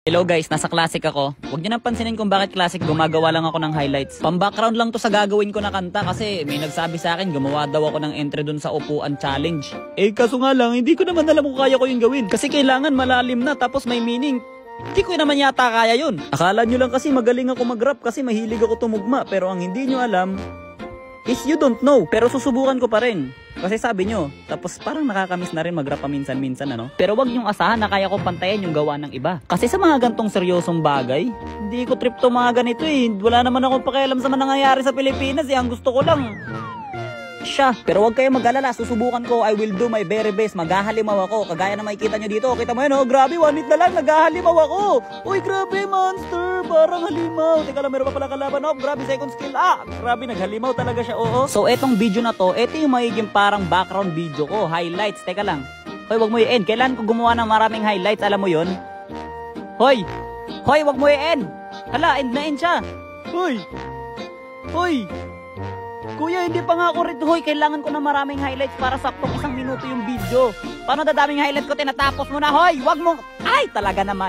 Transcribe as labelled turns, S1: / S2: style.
S1: Hello guys, nasa Classic ako. Huwag niyo nang pansinin kung bakit Classic, gumagawa lang ako ng highlights. Pang-background lang to sa gagawin ko na kanta kasi may nagsabi sa akin gumawa daw ako ng entry dun sa upuan challenge. Eh kaso nga lang, hindi ko naman alam kung kaya ko yung gawin. Kasi kailangan malalim na tapos may meaning. Hindi ko naman yata kaya yun. Akala nyo lang kasi magaling ako mag-rap kasi mahilig ako tumugma. Pero ang hindi nyo alam is you don't know. Pero susubukan ko pa rin. Kasi sabi nyo, tapos parang nakakamiss na rin mag-rap paminsan-minsan, ano? Pero wag nyong asahan na kaya ko pantayan yung gawa ng iba. Kasi sa mga gantong seryosong bagay, hindi ko trip to mga ganito eh. Wala naman akong pakialam sa mga nangyayari sa Pilipinas eh. Ang gusto ko lang siya. Pero wag kayo mag-alala, susubukan ko. I will do my very best. Maghahalimaw ako. Kagaya na makikita nyo dito. Kita mo yun, oh, grabe, 1 minute na lang, naghahalimaw ako. Uy, grabe, monster. Parang halimaw. Teka lang, meron pa pala kalaban. Oh, grabe, second skill. Ah, grabe, naghalimaw talaga siya, oo. So, etong video na to, eto yung magiging parang background video ko. Highlights. Teka lang. Hoy, wag mo i-end. Kailan ko gumawa ng maraming highlights, alam mo yun? Hoy, wag mo i-end. Hala, end na end siya. Hoy. Kuya, hindi pa nga ako rin. Hoy, kailangan ko na maraming highlights para saktong 1 minuto yung video. Paano dadaming highlights ko tinatapos mo na? Hoy, wag mo. Ay, talaga naman.